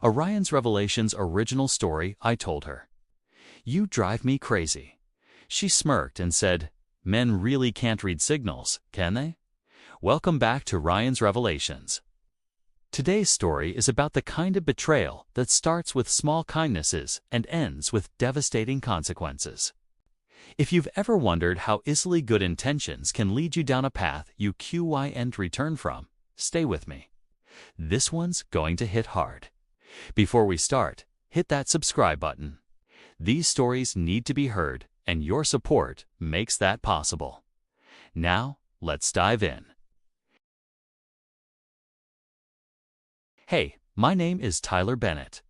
Orion's Revelations original story, I told her. You drive me crazy. She smirked and said, Men really can't read signals, can they? Welcome back to Ryan's Revelations. Today's story is about the kind of betrayal that starts with small kindnesses and ends with devastating consequences. If you've ever wondered how easily good intentions can lead you down a path you can't return from, stay with me. This one's going to hit hard. Before we start, hit that subscribe button. These stories need to be heard, and your support makes that possible. Now, let's dive in. Hey, my name is Tyler Bennett.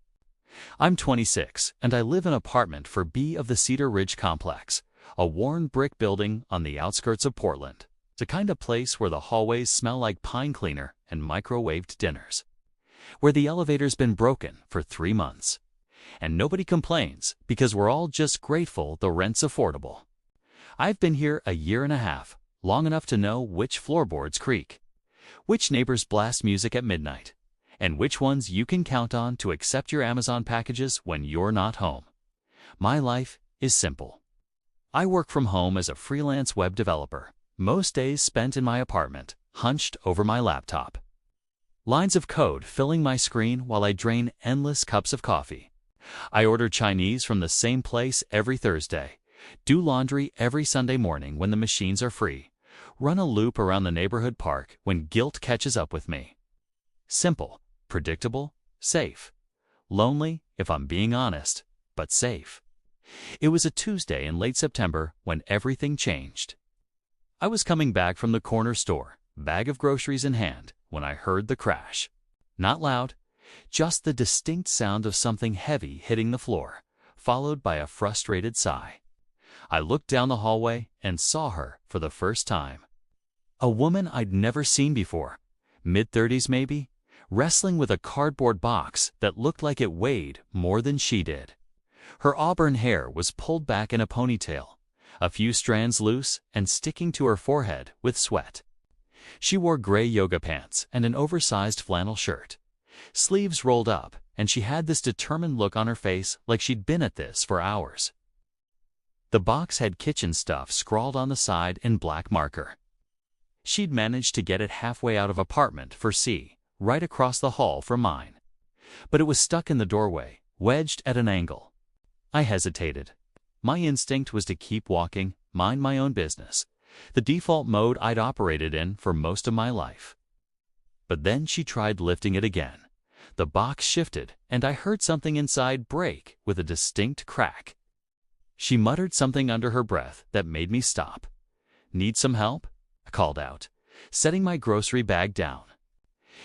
I'm 26, and I live in an apartment for B of the Cedar Ridge Complex, a worn brick building on the outskirts of Portland. It's the kind of place where the hallways smell like pine cleaner and microwaved dinners, where the elevator's been broken for 3 months. And nobody complains because we're all just grateful the rent's affordable. I've been here a year and a half, long enough to know which floorboards creak, which neighbors blast music at midnight, and which ones you can count on to accept your Amazon packages when you're not home. My life is simple. I work from home as a freelance web developer, most days spent in my apartment, hunched over my laptop. Lines of code filling my screen while I drain endless cups of coffee. I order Chinese from the same place every Thursday, do laundry every Sunday morning when the machines are free, run a loop around the neighborhood park when guilt catches up with me. Simple, predictable, safe. Lonely, if I'm being honest, but safe. It was a Tuesday in late September when everything changed. I was coming back from the corner store, bag of groceries in hand, when I heard the crash. Not loud, just the distinct sound of something heavy hitting the floor, followed by a frustrated sigh. I looked down the hallway and saw her for the first time. A woman I'd never seen before, mid-30s maybe, wrestling with a cardboard box that looked like it weighed more than she did. Her auburn hair was pulled back in a ponytail, a few strands loose and sticking to her forehead with sweat. She wore gray yoga pants and an oversized flannel shirt, sleeves rolled up, and she had this determined look on her face like she'd been at this for hours. The box had kitchen stuff scrawled on the side in black marker. She'd managed to get it halfway out of apartment for C, right across the hall from mine. But it was stuck in the doorway, wedged at an angle. I hesitated. My instinct was to keep walking, mind my own business, the default mode I'd operated in for most of my life. But then she tried lifting it again. The box shifted, and I heard something inside break with a distinct crack. She muttered something under her breath that made me stop. Need some help? I called out, setting my grocery bag down.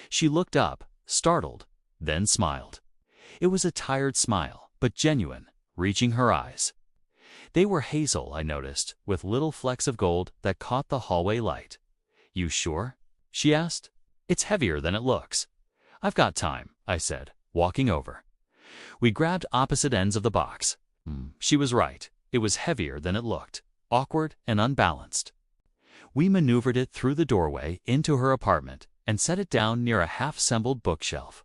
She looked up, startled, then smiled. It was a tired smile, but genuine, reaching her eyes. They were hazel, I noticed, with little flecks of gold that caught the hallway light. You sure? She asked. It's heavier than it looks. I've got time, I said, walking over. We grabbed opposite ends of the box. She was right. It was heavier than it looked, awkward and unbalanced. We maneuvered it through the doorway into her apartment and set it down near a half-assembled bookshelf.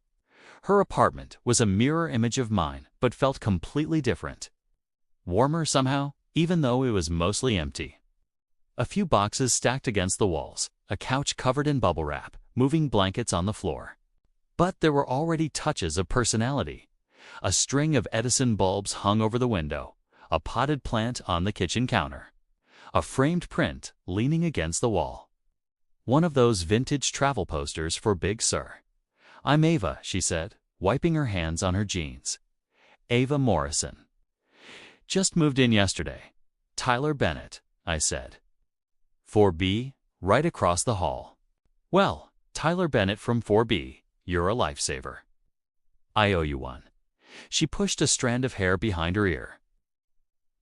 Her apartment was a mirror image of mine, but felt completely different. Warmer somehow, even though it was mostly empty. A few boxes stacked against the walls, a couch covered in bubble wrap, moving blankets on the floor. But there were already touches of personality. A string of Edison bulbs hung over the window, a potted plant on the kitchen counter, a framed print leaning against the wall. One of those vintage travel posters for Big Sur. I'm Ava, she said, wiping her hands on her jeans. Ava Morrison. Just moved in yesterday. Tyler Bennett, I said. 4B, right across the hall. Well, Tyler Bennett from 4B, you're a lifesaver. I owe you one. She pushed a strand of hair behind her ear.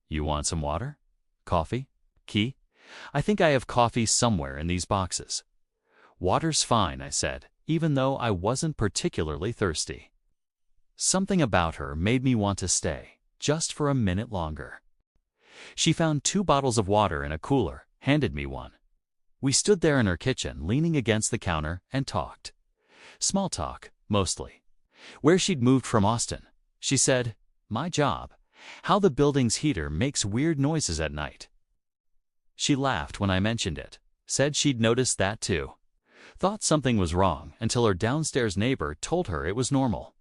You want some water? Coffee? Key? I think I have coffee somewhere in these boxes. Water's fine, I said, even though I wasn't particularly thirsty. Something about her made me want to stay, just for a minute longer. She found 2 bottles of water in a cooler, handed me one. We stood there in her kitchen, leaning against the counter, and talked. Small talk, mostly. where she'd moved from Austin. She said, "My job. How the building's heater makes weird noises at night." She laughed when I mentioned it, said she'd noticed that too. Thought something was wrong until her downstairs neighbor told her it was normal.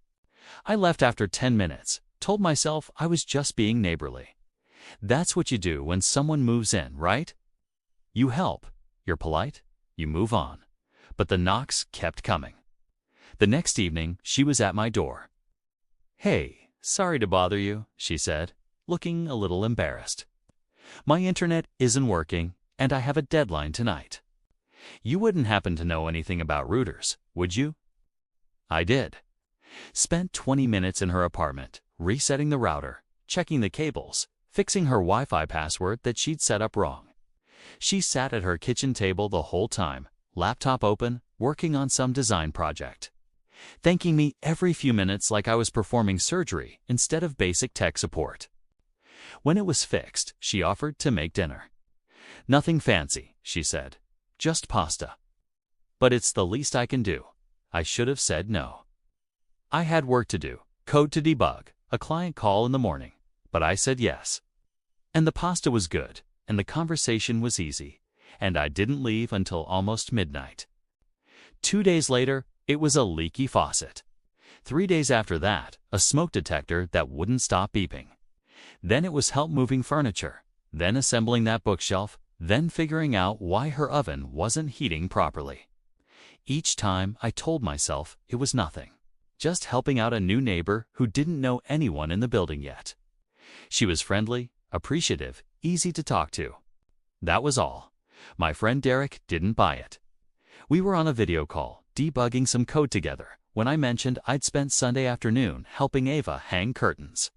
I left after 10 minutes, told myself I was just being neighborly. That's what you do when someone moves in, right? You help, you're polite, you move on. But the knocks kept coming. The next evening, she was at my door. "Hey, sorry to bother you," she said, looking a little embarrassed. "My internet isn't working, and I have a deadline tonight. You wouldn't happen to know anything about routers, would you?" I did. Spent 20 minutes in her apartment, resetting the router, checking the cables, fixing her Wi-Fi password that she'd set up wrong. She sat at her kitchen table the whole time, laptop open, working on some design project, thanking me every few minutes like I was performing surgery instead of basic tech support. When it was fixed, she offered to make dinner. "Nothing fancy," she said, "just pasta." "But it's the least I can do." I should have said no. I had work to do, code to debug, a client call in the morning, but I said yes. And the pasta was good, and the conversation was easy, and I didn't leave until almost midnight. 2 days later, it was a leaky faucet. 3 days after that, a smoke detector that wouldn't stop beeping. Then it was help moving furniture, then assembling that bookshelf, then figuring out why her oven wasn't heating properly. Each time I told myself it was nothing, just helping out a new neighbor who didn't know anyone in the building yet. She was friendly, appreciative, easy to talk to. That was all. My friend Derek didn't buy it. We were on a video call, debugging some code together, when I mentioned I'd spent Sunday afternoon helping Ava hang curtains.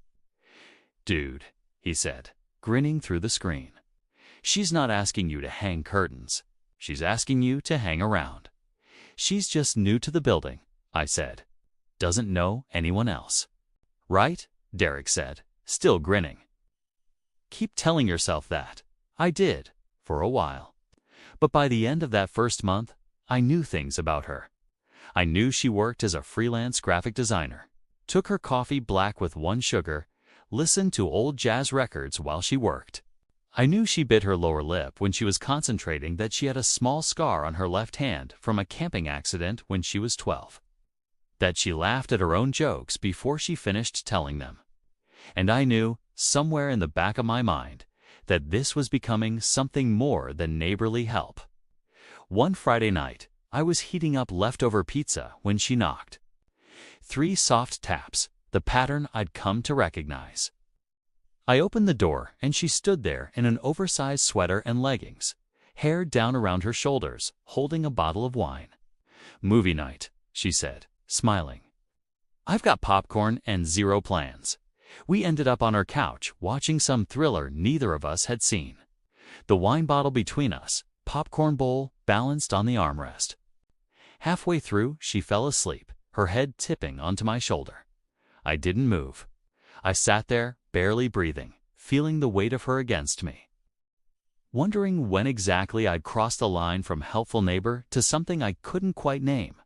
"Dude," he said, grinning through the screen. "She's not asking you to hang curtains. She's asking you to hang around. She's just new to the building," I said. "Doesn't know anyone else." "Right?" Derek said, still grinning. Keep telling yourself that. I did, for a while. But by the end of that first month, I knew things about her. I knew she worked as a freelance graphic designer, took her coffee black with 1 sugar, listened to old jazz records while she worked. I knew she bit her lower lip when she was concentrating, that she had a small scar on her left hand from a camping accident when she was 12. That she laughed at her own jokes before she finished telling them. And I knew, somewhere in the back of my mind, that this was becoming something more than neighborly help. One Friday night, I was heating up leftover pizza when she knocked. 3 soft taps, the pattern I'd come to recognize. I opened the door and she stood there in an oversized sweater and leggings, hair down around her shoulders, holding a bottle of wine. "Movie night," she said, smiling. "I've got popcorn and 0 plans." We ended up on our couch watching some thriller neither of us had seen. The wine bottle between us, popcorn bowl balanced on the armrest. Halfway through, she fell asleep, her head tipping onto my shoulder. I didn't move. I sat there, barely breathing, feeling the weight of her against me. Wondering when exactly I'd crossed the line from helpful neighbor to something I couldn't quite name.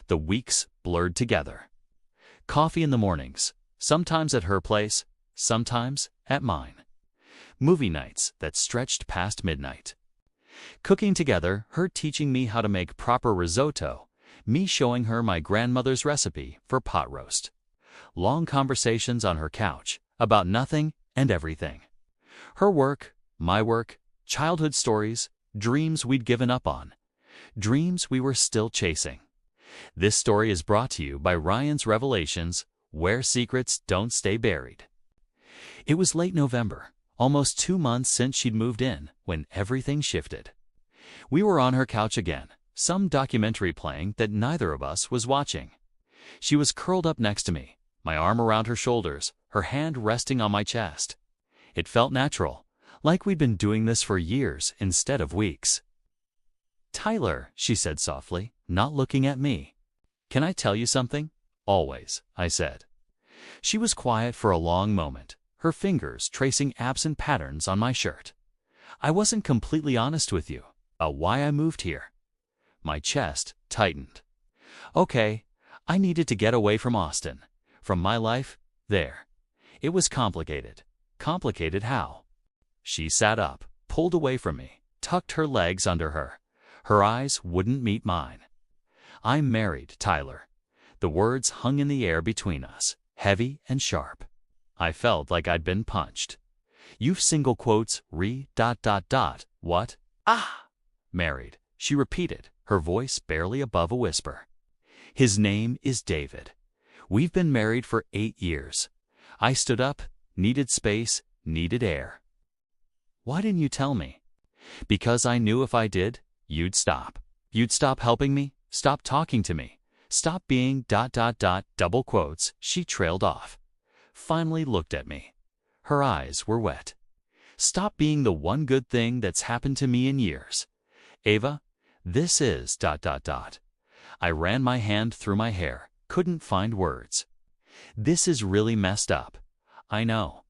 The weeks blurred together. Coffee in the mornings, sometimes at her place, sometimes at mine. Movie nights that stretched past midnight. Cooking together, her teaching me how to make proper risotto, me showing her my grandmother's recipe for pot roast. Long conversations on her couch about nothing and everything. Her work, my work, childhood stories, dreams we'd given up on, dreams we were still chasing. This story is brought to you by Ryan's Revelations, where secrets don't stay buried. It was late November, almost 2 months since she'd moved in, when everything shifted. We were on her couch again, some documentary playing that neither of us was watching. She was curled up next to me, my arm around her shoulders, her hand resting on my chest. It felt natural, like we'd been doing this for years instead of weeks. "Tyler," she said softly, not looking at me. "Can I tell you something?" "Always," I said. She was quiet for a long moment, her fingers tracing absent patterns on my shirt. "I wasn't completely honest with you about why I moved here." My chest tightened. "Okay, I needed to get away from Austin, from my life there. It was complicated. Complicated how? She sat up, pulled away from me, tucked her legs under her. Her eyes wouldn't meet mine. "I'm married, Tyler." The words hung in the air between us, heavy and sharp. I felt like I'd been punched. "You've single quotes, what? Ah! Married," she repeated, her voice barely above a whisper. "His name is David. We've been married for 8 years. I stood up, needed space, needed air. "Why didn't you tell me?" "Because I knew if I did, you'd stop. You'd stop helping me, stop talking to me, stop being ... double quotes." She trailed off, finally looked at me. Her eyes were wet. "Stop being the one good thing that's happened to me in years. Ava, this is ... I ran my hand through my hair, couldn't find words. "This is really messed up. I know."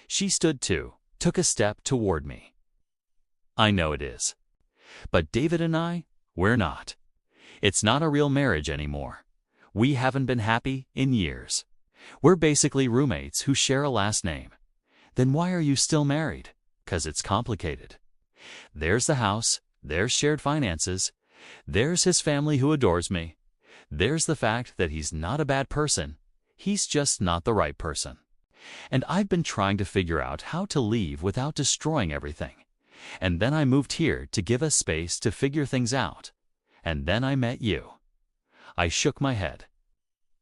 She stood too, took a step toward me. "I know it is. But David and I, we're not. It's not a real marriage anymore. We haven't been happy in years. We're basically roommates who share a last name." "Then why are you still married?" "'Cause it's complicated. There's the house, there's shared finances, there's his family who adores me. There's the fact that he's not a bad person, he's just not the right person. And I've been trying to figure out how to leave without destroying everything. And then I moved here to give us space to figure things out. And then I met you." I shook my head.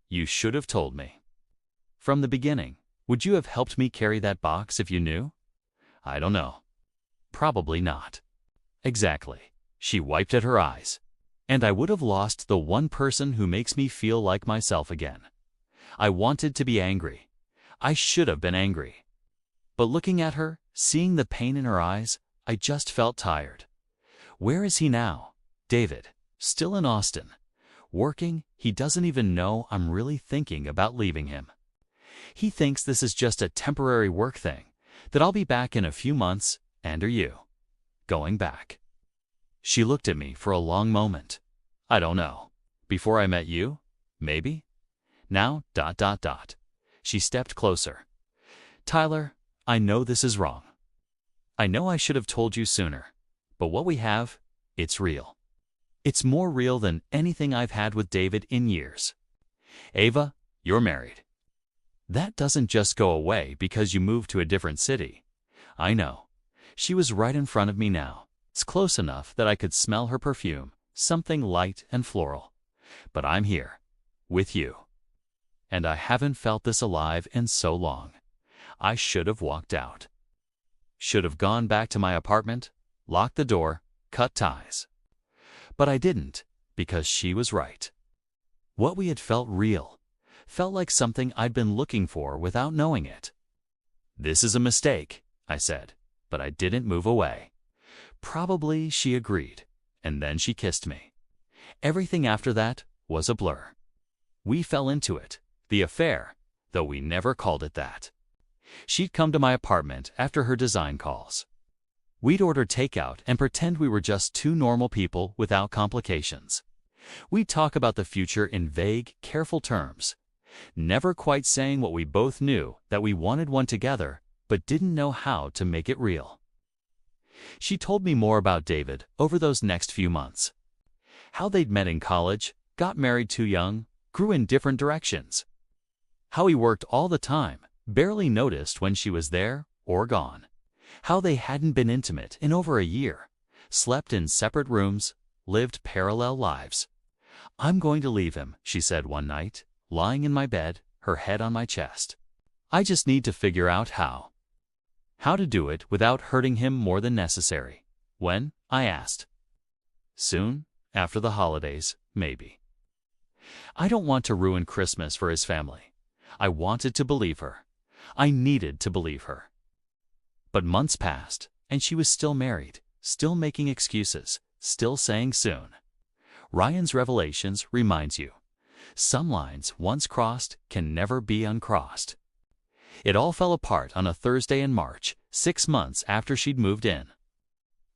"You should have told me. From the beginning. Would you have helped me carry that box if you knew?" "I don't know. Probably not." "Exactly." She wiped at her eyes. "And I would have lost the one person who makes me feel like myself again." I wanted to be angry. I should have been angry. But looking at her, seeing the pain in her eyes, I just felt tired. Where is he now? David. Still in Austin. Working. He doesn't even know I'm really thinking about leaving him. He thinks this is just a temporary work thing, that I'll be back in a few months, and are you going back? She looked at me for a long moment. "I don't know. Before I met you? Maybe. Now ... She stepped closer. "Tyler, I know this is wrong. I know I should have told you sooner. But what we have, it's real. It's more real than anything I've had with David in years. Ava, you're married. That doesn't just go away because you moved to a different city. I know." She was right in front of me now. It's close enough that I could smell her perfume, something light and floral. "But I'm here. With you. And I haven't felt this alive in so long. I should have walked out. Should have gone back to my apartment, locked the door, cut ties. But I didn't, because she was right. What we had felt real. Felt like something I'd been looking for without knowing it. "This is a mistake," I said, but I didn't move away. Probably she agreed, and then she kissed me. Everything after that was a blur. We fell into it, the affair, though we never called it that. She'd come to my apartment after her design calls. We'd order takeout and pretend we were just two normal people without complications. We'd talk about the future in vague, careful terms, never quite saying what we both knew, that we wanted one together, but didn't know how to make it real. She told me more about David over those next few months. How they'd met in college, got married too young, grew in different directions. How he worked all the time, barely noticed when she was there or gone. How they hadn't been intimate in over a year, slept in separate rooms, lived parallel lives. "I'm going to leave him," she said one night, lying in my bed, her head on my chest. "I just need to figure out how. How to do it without hurting him more than necessary." "When?" I asked. "Soon, after the holidays, maybe." I don't want to ruin Christmas for his family. I wanted to believe her. I needed to believe her. But months passed, and she was still married, still making excuses, still saying soon. Ryan's Revelations reminds you, some lines once crossed can never be uncrossed. It all fell apart on a Thursday in March, 6 months after she'd moved in.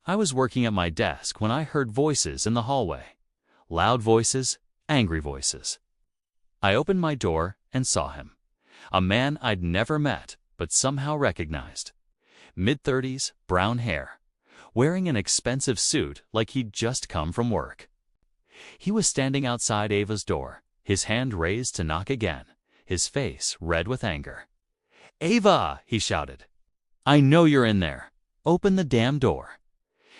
I was working at my desk when I heard voices in the hallway. Loud voices, angry voices. I opened my door and saw him. A man I'd never met, but somehow recognized. Mid-30s, brown hair, wearing an expensive suit like he'd just come from work. He was standing outside Ava's door, his hand raised to knock again, his face red with anger. "Ava!" he shouted. "I know you're in there. Open the damn door."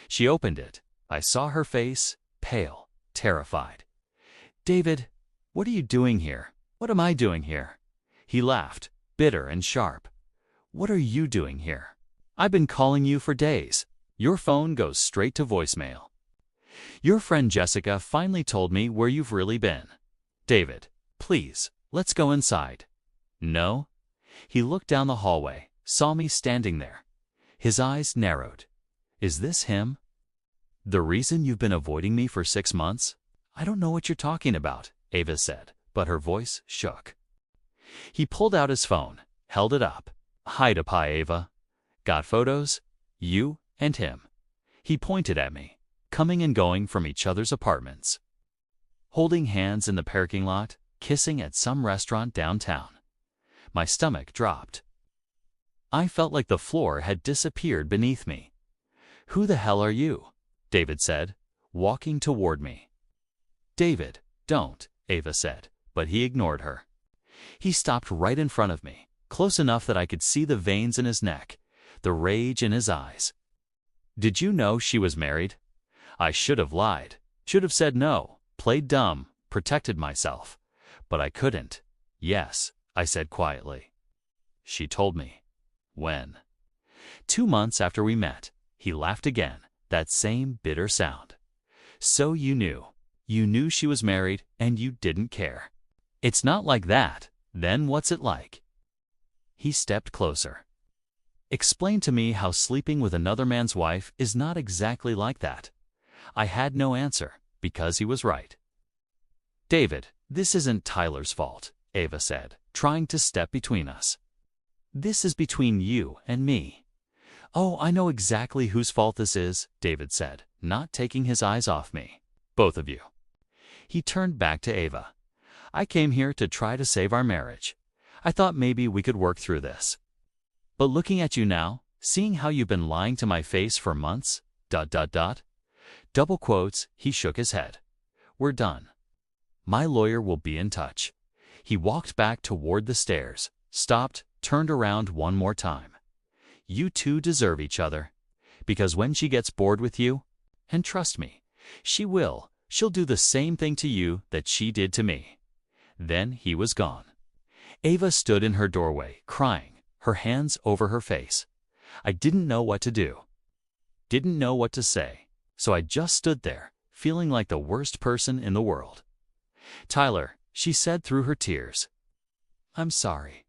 She opened it. I saw her face, pale, terrified. "David, what are you doing here? What am I doing here?" He laughed, bitter and sharp. "What are you doing here? I've been calling you for days. Your phone goes straight to voicemail. Your friend Jessica finally told me where you've really been. David, please, let's go inside." "No?" He looked down the hallway, saw me standing there. His eyes narrowed. "Is this him? The reason you've been avoiding me for 6 months?" "I don't know what you're talking about," Ava said, but her voice shook. He pulled out his phone, held it up. "Hide up high, Ava. Got photos? You and him." He pointed at me, coming and going from each other's apartments. Holding hands in the parking lot, kissing at some restaurant downtown. My stomach dropped. I felt like the floor had disappeared beneath me. "Who the hell are you?" David said, walking toward me. "David, don't," Ava said, but he ignored her. He stopped right in front of me, close enough that I could see the veins in his neck, the rage in his eyes. "Did you know she was married?" I should have lied, should have said no, played dumb, protected myself. But I couldn't. "Yes," I said quietly. "She told me." "When?" "2 months after we met." He laughed again, that same bitter sound. "So you knew. You knew she was married and you didn't care." "It's not like that." "Then what's it like?" He stepped closer. "Explain to me how sleeping with another man's wife is not exactly like that." I had no answer, because he was right. "David, this isn't Tyler's fault," Ava said, trying to step between us. "This is between you and me." "Oh, I know exactly whose fault this is," David said, not taking his eyes off me. "Both of you." He turned back to Ava. "I came here to try to save our marriage. I thought maybe we could work through this. But looking at you now, seeing how you've been lying to my face for months, ... Double quotes, he shook his head. "We're done. My lawyer will be in touch." He walked back toward the stairs, stopped, turned around one more time. "You two deserve each other. Because when she gets bored with you, and trust me, she will, she'll do the same thing to you that she did to me." Then he was gone. Ava stood in her doorway, crying, her hands over her face. I didn't know what to do. Didn't know what to say. So I just stood there, feeling like the worst person in the world. "Tyler," she said through her tears. "I'm sorry.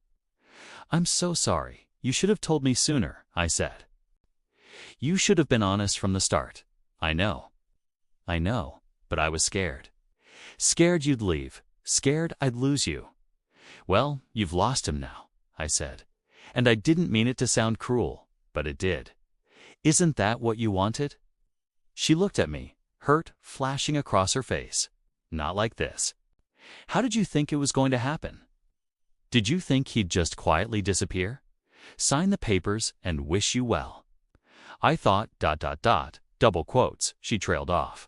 I'm so sorry. You should have told me sooner," I said. "You should have been honest from the start." "I know. I know, but I was scared. Scared you'd leave. Scared I'd lose you." "Well, you've lost him now," I said. And I didn't mean it to sound cruel, but it did. "Isn't that what you wanted?" She looked at me, hurt flashing across her face. "Not like this. How did you think it was going to happen? Did you think he'd just quietly disappear? Sign the papers and wish you well?" "I thought ... double quotes," she trailed off.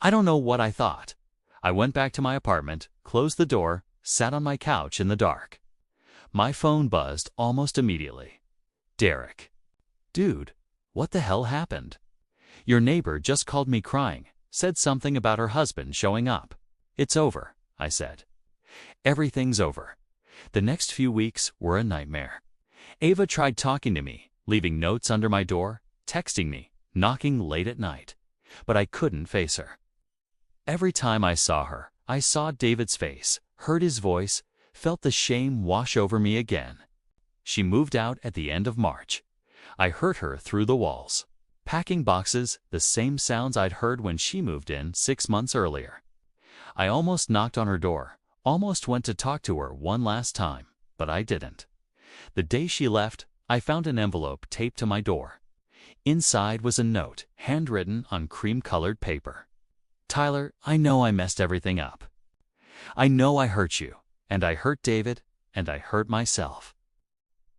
"I don't know what I thought." I went back to my apartment, closed the door, sat on my couch in the dark. My phone buzzed almost immediately. "Derek." "Dude, what the hell happened?" "Your neighbor just called me crying, said something about her husband showing up." "It's over," I said. "Everything's over." The next few weeks were a nightmare. Ava tried talking to me, leaving notes under my door, texting me, knocking late at night. But I couldn't face her. Every time I saw her, I saw David's face, heard his voice, felt the shame wash over me again. She moved out at the end of March. I heard her through the walls. Packing boxes, the same sounds I'd heard when she moved in 6 months earlier. I almost knocked on her door, almost went to talk to her one last time, but I didn't. The day she left, I found an envelope taped to my door. Inside was a note, handwritten on cream-colored paper. "Tyler, I know I messed everything up. I know I hurt you, and I hurt David, and I hurt myself.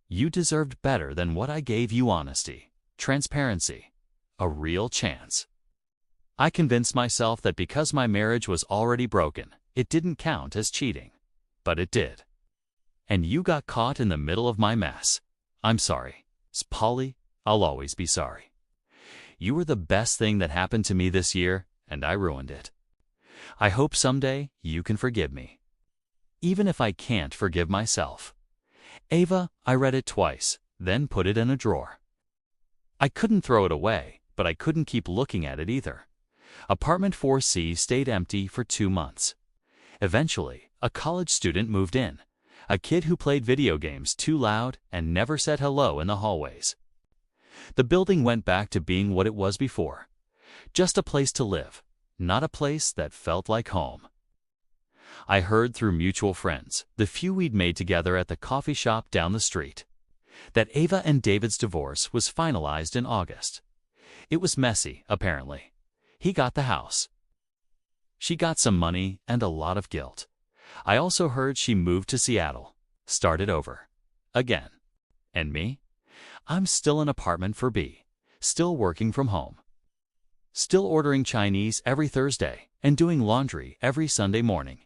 You deserved better than what I gave you: honesty, transparency, a real chance. I convinced myself that because my marriage was already broken, it didn't count as cheating. But it did. And you got caught in the middle of my mess. I'm sorry. Polly, I'll always be sorry. You were the best thing that happened to me this year, and I ruined it. I hope someday you can forgive me. Even if I can't forgive myself. Ava, I read it twice, then put it in a drawer. I couldn't throw it away, but I couldn't keep looking at it either. Apartment 4C stayed empty for 2 months. Eventually, a college student moved in, a kid who played video games too loud and never said hello in the hallways. The building went back to being what it was before, just a place to live, not a place that felt like home. I heard through mutual friends, the few we'd made together at the coffee shop down the street, that Ava and David's divorce was finalized in August. It was messy, apparently. He got the house. She got some money and a lot of guilt. I also heard she moved to Seattle, started over. Again. And me? I'm still in apartment 4B, still working from home. Still ordering Chinese every Thursday and doing laundry every Sunday morning.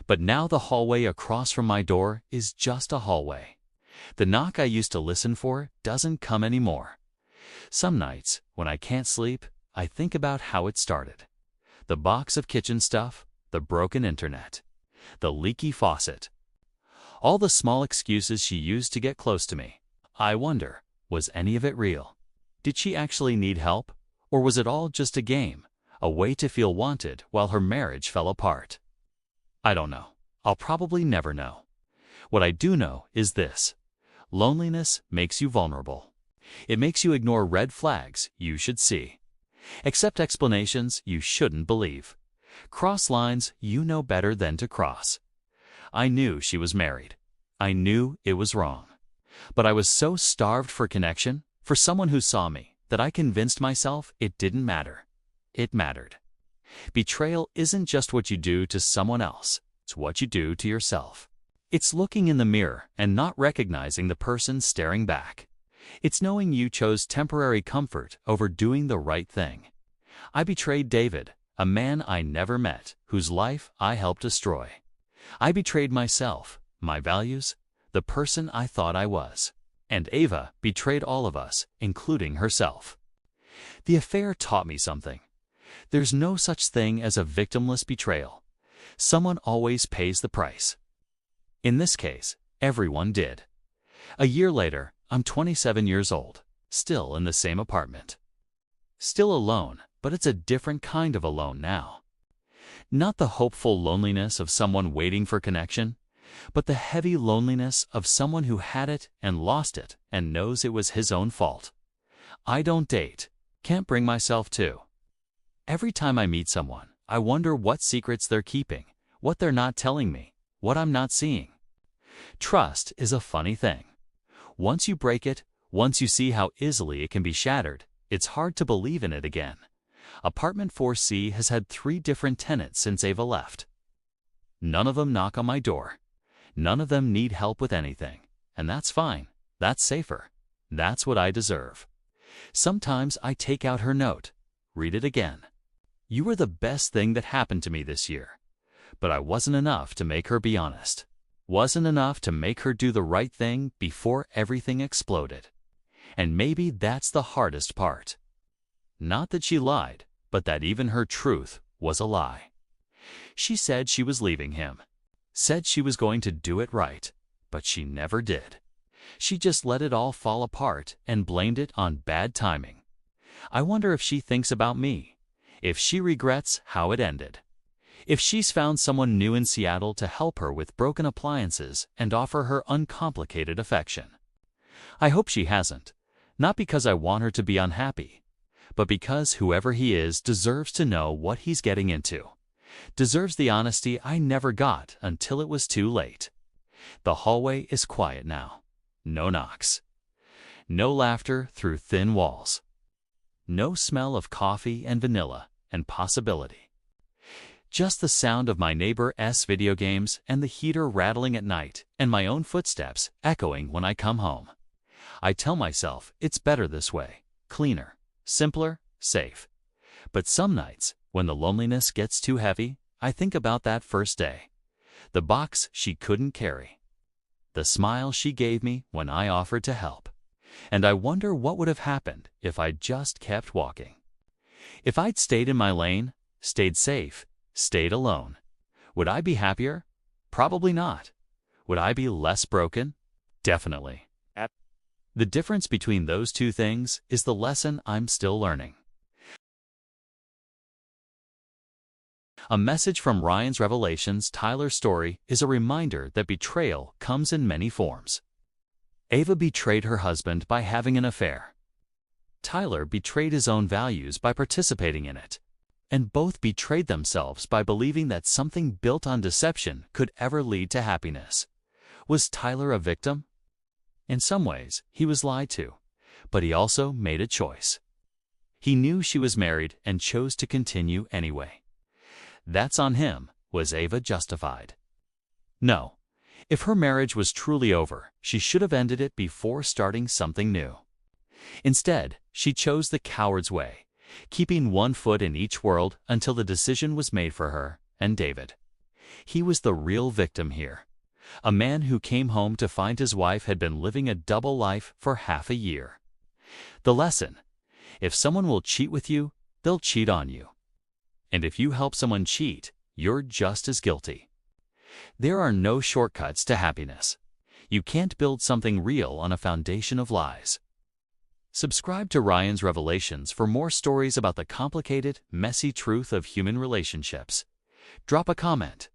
But now the hallway across from my door is just a hallway. The knock I used to listen for doesn't come anymore. Some nights, when I can't sleep, I think about how it started. The box of kitchen stuff, the broken internet, the leaky faucet. All the small excuses she used to get close to me. I wonder, was any of it real? Did she actually need help? Or was it all just a game, a way to feel wanted while her marriage fell apart? I don't know. I'll probably never know. What I do know is this: loneliness makes you vulnerable. It makes you ignore red flags you should see. Accept explanations you shouldn't believe. Cross lines you know better than to cross. I knew she was married. I knew it was wrong. But I was so starved for connection, for someone who saw me, that I convinced myself it didn't matter. It mattered. Betrayal isn't just what you do to someone else, it's what you do to yourself. It's looking in the mirror and not recognizing the person staring back. It's knowing you chose temporary comfort over doing the right thing. I betrayed David, a man I never met, whose life I helped destroy. I betrayed myself, my values, the person I thought I was. And Ava betrayed all of us, including herself. The affair taught me something. There's no such thing as a victimless betrayal. Someone always pays the price. In this case, everyone did. A year later, I'm 27 years old, still in the same apartment. Still alone, but it's a different kind of alone now. Not the hopeful loneliness of someone waiting for connection, but the heavy loneliness of someone who had it and lost it and knows it was his own fault. I don't date, can't bring myself to. Every time I meet someone, I wonder what secrets they're keeping, what they're not telling me, what I'm not seeing. Trust is a funny thing. Once you break it, once you see how easily it can be shattered, it's hard to believe in it again. Apartment 4C has had 3 different tenants since Ava left. None of them knock on my door. None of them need help with anything. And that's fine. That's safer. That's what I deserve. Sometimes I take out her note, read it again. You were the best thing that happened to me this year. But I wasn't enough to make her be honest. Wasn't enough to make her do the right thing before everything exploded. And maybe that's the hardest part. Not that she lied, but that even her truth was a lie. She said she was leaving him. Said she was going to do it right, but she never did. She just let it all fall apart and blamed it on bad timing. I wonder if she thinks about me, if she regrets how it ended, if she's found someone new in Seattle to help her with broken appliances and offer her uncomplicated affection. I hope she hasn't, not because I want her to be unhappy, but because whoever he is deserves to know what he's getting into. Deserves the honesty I never got until it was too late. The hallway is quiet now. No knocks. No laughter through thin walls. No smell of coffee and vanilla and possibility. Just the sound of my neighbor's video games and the heater rattling at night and my own footsteps echoing when I come home. I tell myself it's better this way, cleaner, simpler, safe. But some nights, when the loneliness gets too heavy, I think about that first day. The box she couldn't carry. The smile she gave me when I offered to help. And I wonder what would have happened if I just kept walking. If I'd stayed in my lane, stayed safe, stayed alone, would I be happier? Probably not. Would I be less broken? Definitely. The difference between those two things is the lesson I'm still learning. A message from Ryan's Revelations. Tyler's story is a reminder that betrayal comes in many forms. Ava betrayed her husband by having an affair. Tyler betrayed his own values by participating in it. And both betrayed themselves by believing that something built on deception could ever lead to happiness. Was Tyler a victim? In some ways, he was lied to, but he also made a choice. He knew she was married and chose to continue anyway. That's on him. Was Ava justified? No. If her marriage was truly over, she should have ended it before starting something new. Instead, she chose the coward's way, keeping one foot in each world until the decision was made for her and David. He was the real victim here. A man who came home to find his wife had been living a double life for half a year. The lesson: if someone will cheat with you, they'll cheat on you. And if you help someone cheat, you're just as guilty. There are no shortcuts to happiness. You can't build something real on a foundation of lies. Subscribe to Ryan's Revelations for more stories about the complicated, messy truth of human relationships. Drop a comment.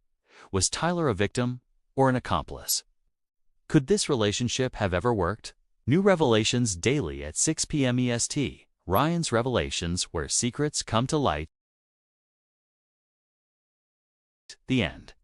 Was Tyler a victim or an accomplice? Could this relationship have ever worked? New revelations daily at 6 p.m. EST. Ryan's Revelations, where secrets come to light. The end.